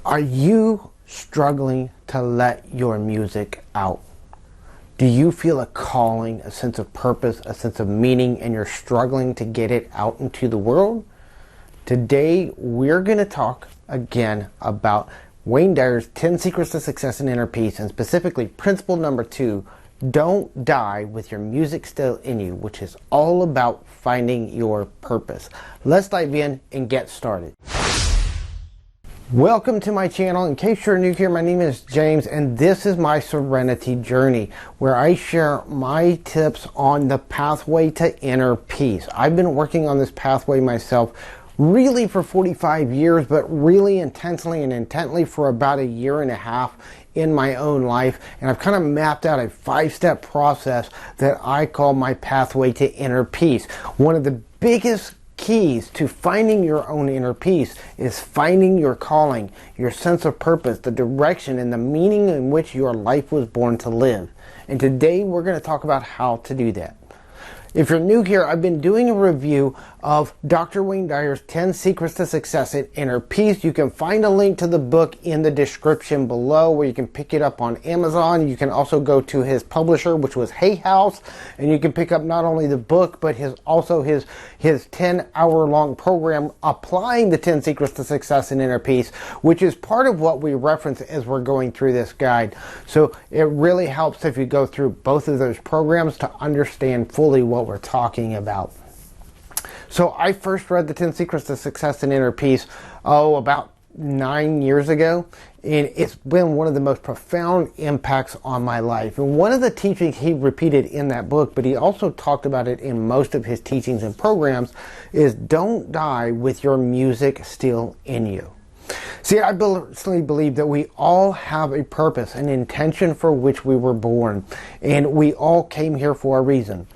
Are you struggling to let your music out? Do you feel a calling, a sense of purpose, a sense of meaning, and you're struggling to get it out into the world? Today, we're going to talk again about Wayne Dyer's 10 Secrets to Success and Inner Peace, and specifically principle number 2, don't die with your music still in you, which is all about finding your purpose. Let's dive in and get started. Welcome to my channel. In case you're new here, my name is James, and this is my Serenity Journey, where I share my tips on the pathway to inner peace. I've been working on this pathway myself really for 45 years, but really intensely and intently for about a year and a half in my own life. And I've kind of mapped out a 5-step process that I call my pathway to inner peace. One of the biggest keys to finding your own inner peace is finding your calling, your sense of purpose, the direction and the meaning in which your life was born to live. And today we're going to talk about how to do that. If you're new here, I've been doing a review of Dr. Wayne Dyer's 10 Secrets to Success and Inner Peace. You can find a link to the book in the description below, where you can pick it up on Amazon. You can also go to his publisher, which was Hay House, and you can pick up not only the book, but his 10-hour-long program applying the 10 Secrets to Success and Inner Peace, which is part of what we reference as we're going through this guide. So it really helps if you go through both of those programs to understand fully what we're talking about. So I first read the 10 Secrets to Success and Inner Peace, about 9 years ago, and it's been one of the most profound impacts on my life. And one of the teachings he repeated in that book, but he also talked about it in most of his teachings and programs, is don't die with your music still in you. See, I personally believe that we all have a purpose, an intention for which we were born, and we all came here for a reason.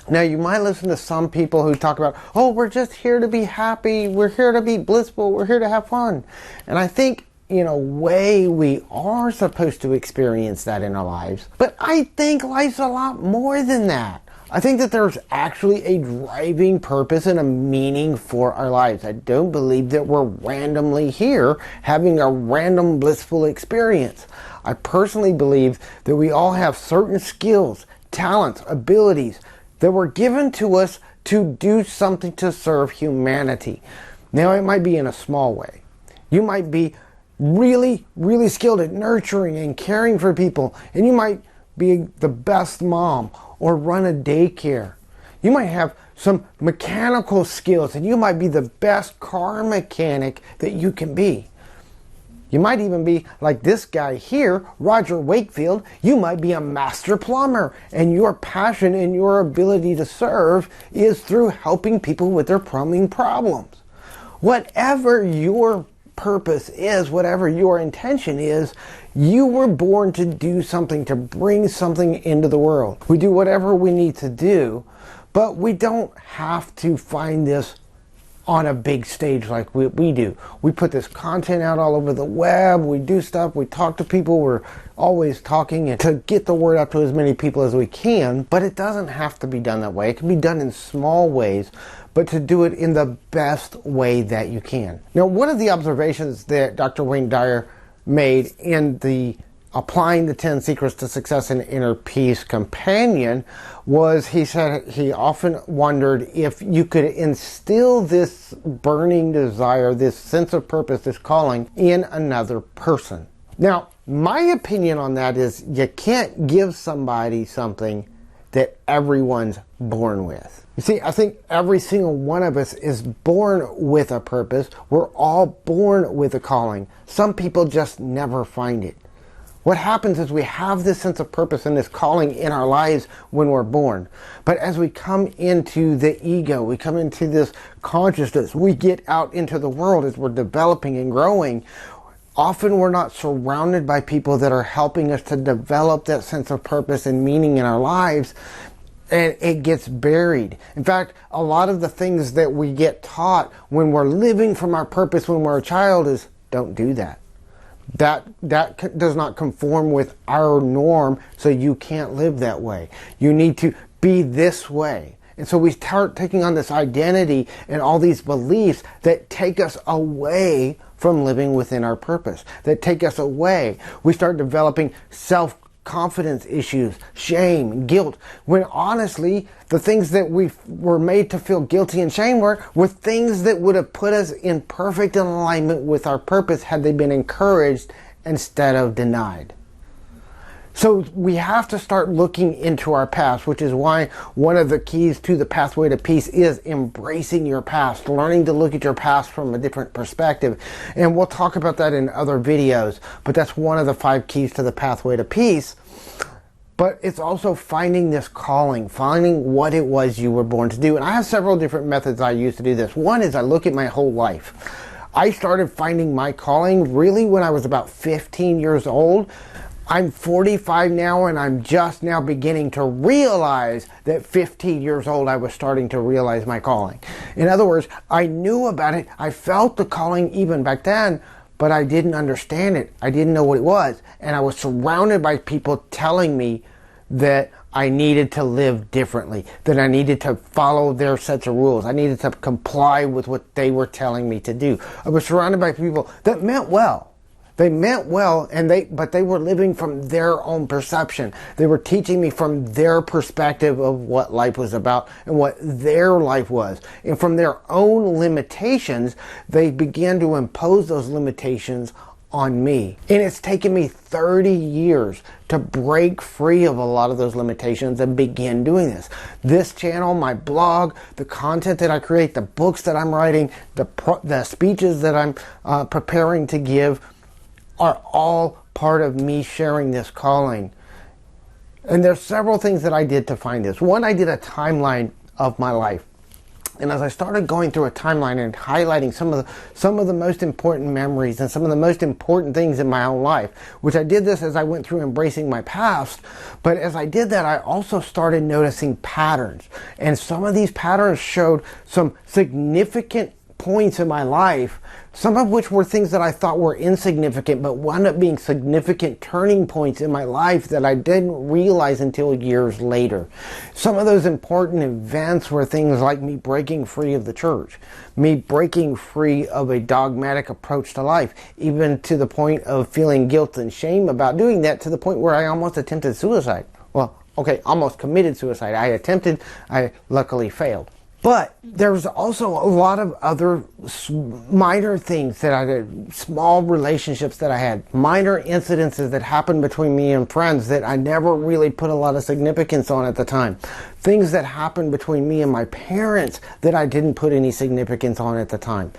Now, you might listen to some people who talk about, oh, we're just here to be happy, we're here to be blissful, we're here to have fun. And I think, in a way, we are supposed to experience that in our lives. But I think life's a lot more than that. I think that there's actually a driving purpose and a meaning for our lives. I don't believe that we're randomly here having a random blissful experience. I personally believe that we all have certain skills, talents, abilities that were given to us to do something to serve humanity. Now, it might be in a small way. You might be really, really skilled at nurturing and caring for people, and you might be the best mom or run a daycare. You might have some mechanical skills, and you might be the best car mechanic that you can be. You might even be like this guy here, Roger Wakefield. You might be a master plumber, and your passion and your ability to serve is through helping people with their plumbing problems. Whatever your purpose is, whatever your intention is, you were born to do something, to bring something into the world. We do whatever we need to do, but we don't have to find this on a big stage like we do. We put this content out all over the web, we do stuff, we talk to people, we're always talking and to get the word out to as many people as we can, but it doesn't have to be done that way. It can be done in small ways, but to do it in the best way that you can. Now, one of the observations that Dr. Wayne Dyer made in the Applying the 10 Secrets to Success and Inner Peace companion was, he said he often wondered if you could instill this burning desire, this sense of purpose, this calling in another person. Now, my opinion on that is you can't give somebody something that everyone's born with. You see, I think every single one of us is born with a purpose. We're all born with a calling. Some people just never find it. What happens is we have this sense of purpose and this calling in our lives when we're born. But as we come into the ego, we come into this consciousness, we get out into the world as we're developing and growing. Often we're not surrounded by people that are helping us to develop that sense of purpose and meaning in our lives, and it gets buried. In fact, a lot of the things that we get taught when we're living from our purpose when we're a child is, don't do that. That does not conform with our norm, so you can't live that way. You need to be this way. And so we start taking on this identity and all these beliefs that take us away from living within our purpose, that take us away. We start developing self-confidence issues, shame, guilt, when honestly, the things that we were made to feel guilty and shame were things that would have put us in perfect alignment with our purpose had they been encouraged instead of denied. So we have to start looking into our past, which is why one of the keys to the pathway to peace is embracing your past, learning to look at your past from a different perspective. And we'll talk about that in other videos, but that's one of the 5 keys to the pathway to peace. But it's also finding this calling, finding what it was you were born to do. And I have several different methods I use to do this. One is I look at my whole life. I started finding my calling really when I was about 15 years old. I'm 45 now, and I'm just now beginning to realize that 15 years old I was starting to realize my calling. In other words, I knew about it. I felt the calling even back then, but I didn't understand it. I didn't know what it was. And I was surrounded by people telling me that I needed to live differently, that I needed to follow their sets of rules. I needed to comply with what they were telling me to do. I was surrounded by people that meant well. They meant well, but they were living from their own perception. They were teaching me from their perspective of what life was about and what their life was. And from their own limitations, they began to impose those limitations on me. And it's taken me 30 years to break free of a lot of those limitations and begin doing this. This channel, my blog, the content that I create, the books that I'm writing, the speeches that I'm preparing to give, are all part of me sharing this calling. And there's several things that I did to find this. One, I did a timeline of my life. And as I started going through a timeline and highlighting some of the most important memories and some of the most important things in my own life, which I did this as I went through embracing my past, but as I did that, I also started noticing patterns. And some of these patterns showed some significant points in my life, some of which were things that I thought were insignificant, but wound up being significant turning points in my life that I didn't realize until years later. Some of those important events were things like me breaking free of the church, me breaking free of a dogmatic approach to life, even to the point of feeling guilt and shame about doing that, to the point where I almost attempted suicide. Well, okay, almost committed suicide. I luckily failed. But there's also a lot of other minor things that I did, small relationships that I had, minor incidences that happened between me and friends that I never really put a lot of significance on at the time. Things that happened between me and my parents that I didn't put any significance on at the time.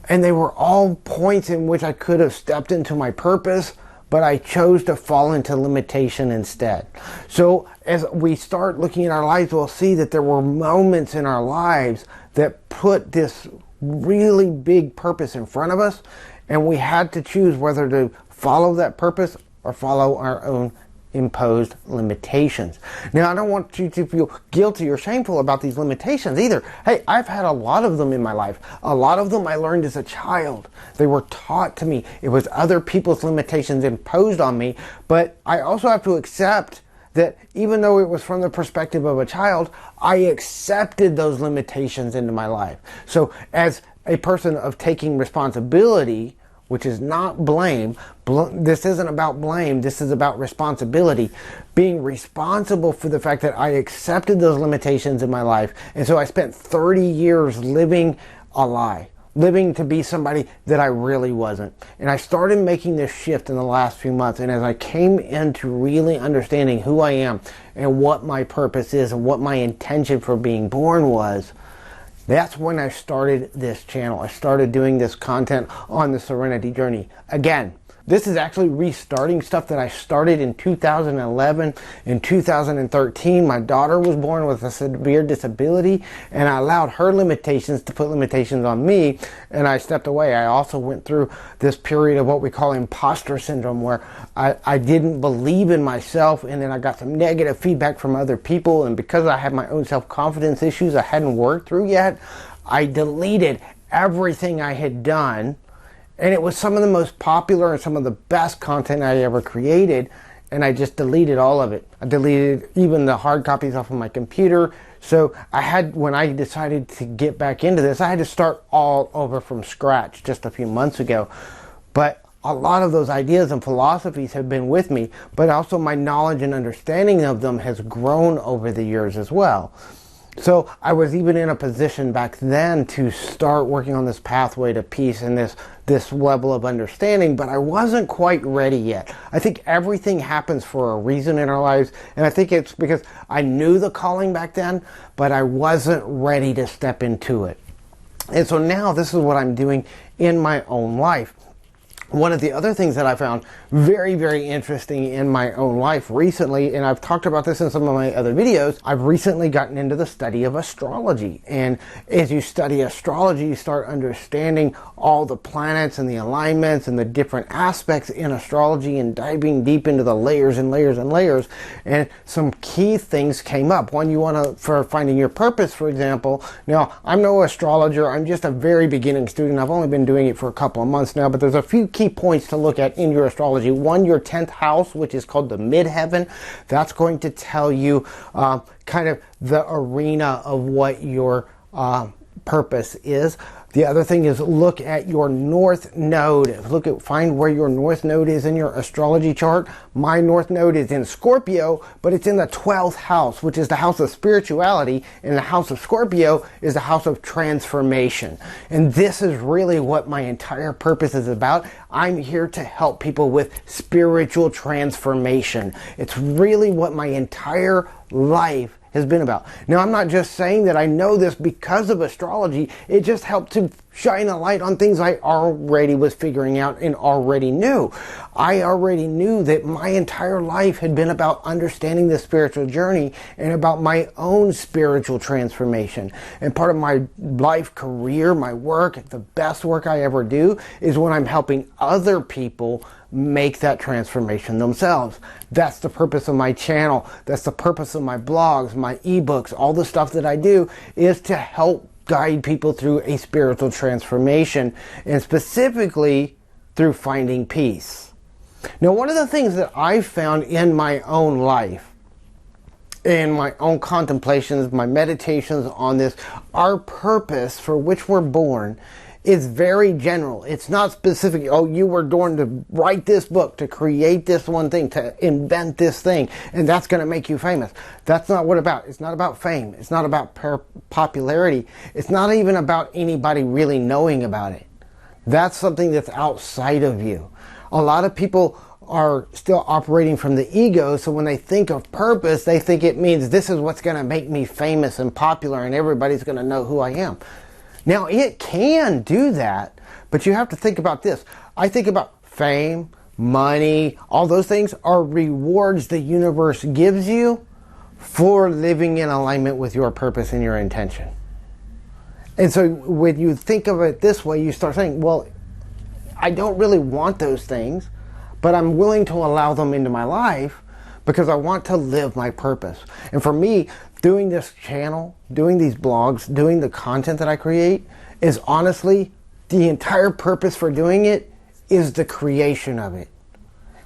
And they were all points in which I could have stepped into my purpose, but I chose to fall into limitation instead. So as we start looking at our lives, we'll see that there were moments in our lives that put this really big purpose in front of us, and we had to choose whether to follow that purpose or follow our own imposed limitations. Now, I don't want you to feel guilty or shameful about these limitations either. Hey, I've had a lot of them in my life. A lot of them I learned as a child. They were taught to me. It was other people's limitations imposed on me. But I also have to accept that even though it was from the perspective of a child, I accepted those limitations into my life. So as a person of taking responsibility, which is not blame. This isn't about blame. This is about responsibility. Being responsible for the fact that I accepted those limitations in my life. And so I spent 30 years living a lie, living to be somebody that I really wasn't. And I started making this shift in the last few months. And as I came into really understanding who I am and what my purpose is and what my intention for being born was, that's when I started this channel. I started doing this content on the Serenity Journey. Again, this is actually restarting stuff that I started in 2011. In 2013, my daughter was born with a severe disability, and I allowed her limitations to put limitations on me, and I stepped away. I also went through this period of what we call imposter syndrome, where I didn't believe in myself, and then I got some negative feedback from other people, and because I had my own self-confidence issues I hadn't worked through yet, I deleted everything I had done. And it was some of the most popular and some of the best content I ever created. And I just deleted all of it. I deleted even the hard copies off of my computer So when I decided to get back into this, I had to start all over from scratch just a few months ago. But a lot of those ideas and philosophies have been with me, but also my knowledge and understanding of them has grown over the years as well. So I was even in a position back then to start working on this pathway to peace and this level of understanding, but I wasn't quite ready yet. I think everything happens for a reason in our lives, and I think it's because I knew the calling back then, but I wasn't ready to step into it. And so now this is what I'm doing in my own life. One of the other things that I found very, very interesting in my own life recently, and I've talked about this in some of my other videos, I've recently gotten into the study of astrology. And as you study astrology, you start understanding all the planets and the alignments and the different aspects in astrology and diving deep into the layers and layers and layers. And some key things came up. One, for finding your purpose, for example. Now, I'm no astrologer. I'm just a very beginning student. I've only been doing it for a couple of months now, but there's a few key points to look at in your astrology. One, your 10th house, which is called the midheaven. That's going to tell you kind of the arena of what your purpose is. The other thing is look at your north node. Find where your north node is in your astrology chart. My north node is in Scorpio, but it's in the 12th house, which is the house of spirituality, and the house of Scorpio is the house of transformation. And this is really what my entire purpose is about. I'm here to help people with spiritual transformation. It's really what my entire life has been about. Now, I'm not just saying that I know this because of astrology. It just helped to shine a light on things I already was figuring out and already knew. I already knew that my entire life had been about understanding the spiritual journey and about my own spiritual transformation. And part of my life career, my work, the best work I ever do is when I'm helping other people make that transformation themselves. That's the purpose of my channel. That's the purpose of my blogs, my ebooks, all the stuff that I do is to help guide people through a spiritual transformation, and specifically through finding peace. Now, one of the things that I've found in my own life, in my own contemplations, my meditations on this, our purpose for which we're born is very general. It's not specific. Oh, you were born to write this book, to create this one thing, to invent this thing, and that's going to make you famous. That's not what it's about. It's not about fame. It's not about popularity. It's not even about anybody really knowing about it. That's something that's outside of you. A lot of people are still operating from the ego, so when they think of purpose, they think it means this is what's going to make me famous and popular and everybody's going to know who I am. Now, it can do that, but you have to think about this. I think about fame, money, all those things are rewards the universe gives you for living in alignment with your purpose and your intention. And so when you think of it this way, you start saying, well, I don't really want those things, but I'm willing to allow them into my life because I want to live my purpose. And for me, doing this channel, doing these blogs, doing the content that I create is honestly, the entire purpose for doing it is the creation of it.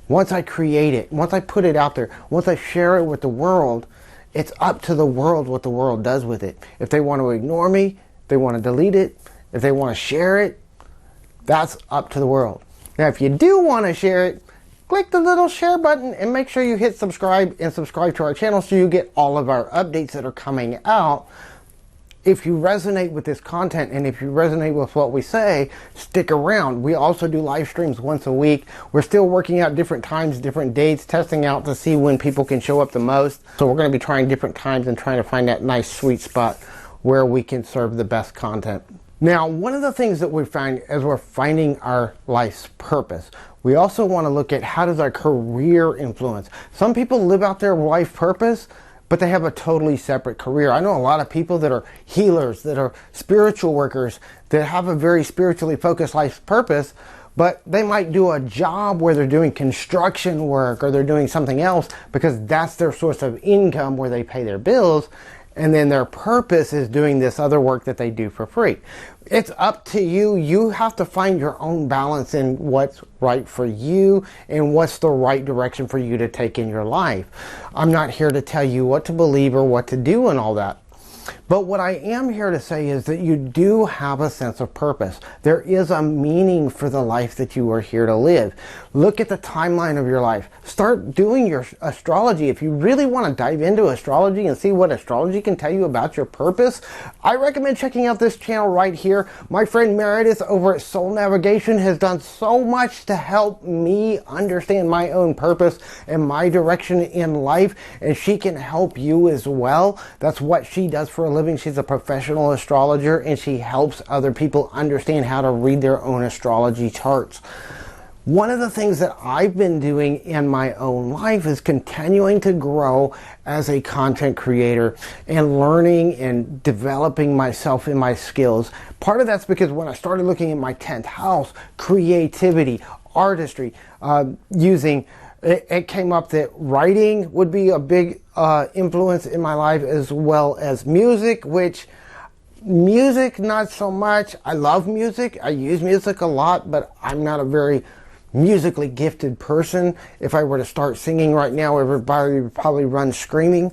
Once I create it, once I put it out there, once I share it with the world, it's up to the world what the world does with it. If they want to ignore me, if they want to delete it, if they want to share it, that's up to the world. Now, if you do want to share it, click the little share button and make sure you hit subscribe and subscribe to our channel so you get all of our updates that are coming out. If you resonate with this content and if you resonate with what we say, stick around. We also do live streams once a week. We're still working out different times, different dates, testing out to see when people can show up the most. So we're going to be trying different times and trying to find that nice sweet spot where we can serve the best content. Now, one of the things that we find as we're finding our life's purpose, we also want to look at how does our career influence. Some people live out their life purpose, but they have a totally separate career. I know a lot of people that are healers, that are spiritual workers, that have a very spiritually focused life purpose, but they might do a job where they're doing construction work or they're doing something else because that's their source of income where they pay their bills. And then their purpose is doing this other work that they do for free. It's up to you. You have to find your own balance in what's right for you and what's the right direction for you to take in your life. I'm not here to tell you what to believe or what to do and all that. But what I am here to say is that you do have a sense of purpose. There is a meaning for the life that you are here to live. Look at the timeline of your life. Start doing your astrology. If you really want to dive into astrology and see what astrology can tell you about your purpose, I recommend checking out this channel right here. My friend Meredith over at Soul Navigation has done so much to help me understand my own purpose and my direction in life, and she can help you as well. That's what she does for a living. She's a professional astrologer, and she helps other people understand how to read their own astrology charts. One of the things that I've been doing in my own life is continuing to grow as a content creator and learning and developing myself in my skills. Part of that's because when I started looking at my 10th house, creativity, artistry, it came up that writing would be a big influence in my life, as well as music, which music, not so much. I love music. I use music a lot, but I'm not a very musically gifted person. If I were to start singing right now, everybody would probably run screaming.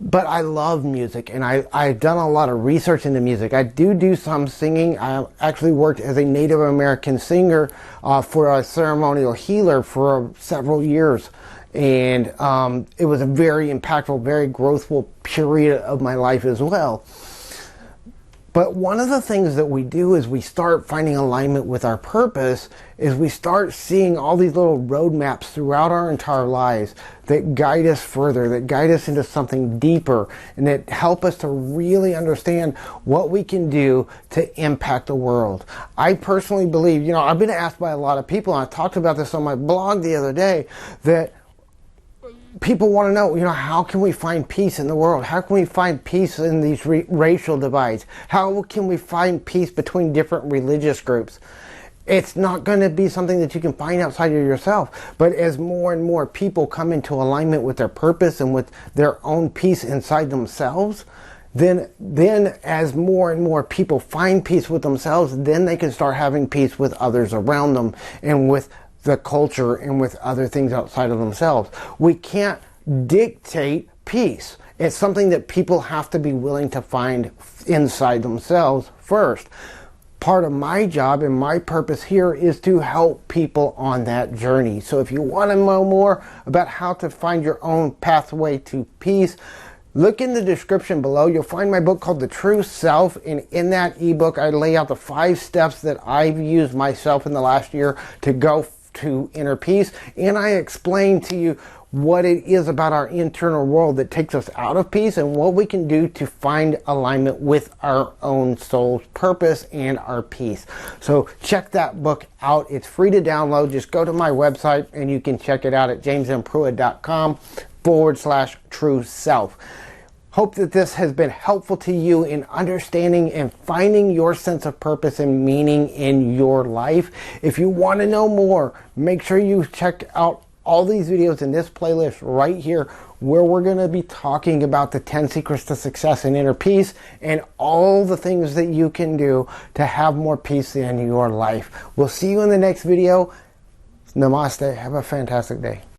But I love music, and I've done a lot of research into music. I do some singing. I actually worked as a Native American singer for a ceremonial healer for several years. And it was a very impactful, very growthful period of my life as well. But one of the things that we do is we start finding alignment with our purpose, is we start seeing all these little roadmaps throughout our entire lives that guide us further, that guide us into something deeper, and that help us to really understand what we can do to impact the world. I personally believe, I've been asked by a lot of people, and I talked about this on my blog the other day, that people want to know, how can we find peace in the world? How can we find peace in these racial divides? How can we find peace between different religious groups? It's not going to be something that you can find outside of yourself. But as more and more people come into alignment with their purpose and with their own peace inside themselves, then as more and more people find peace with themselves, then they can start having peace with others around them and with the culture and with other things outside of themselves. We can't dictate peace. It's something that people have to be willing to find inside themselves first. Part of my job and my purpose here is to help people on that journey. So if you want to know more about how to find your own pathway to peace, look in the description below. You'll find my book called The True Self, and in that ebook I lay out the 5 steps that I've used myself in the last year to go to inner peace, and I explain to you what it is about our internal world that takes us out of peace and what we can do to find alignment with our own soul's purpose and our peace. So check that book out. It's free to download. Just go to my website and you can check it out at jamespruitt.com/true self. Hope that this has been helpful to you in understanding and finding your sense of purpose and meaning in your life. If you want to know more, make sure you check out all these videos in this playlist right here, where we're going to be talking about the 10 secrets to success and inner peace and all the things that you can do to have more peace in your life. We'll see you in the next video. Namaste. Have a fantastic day.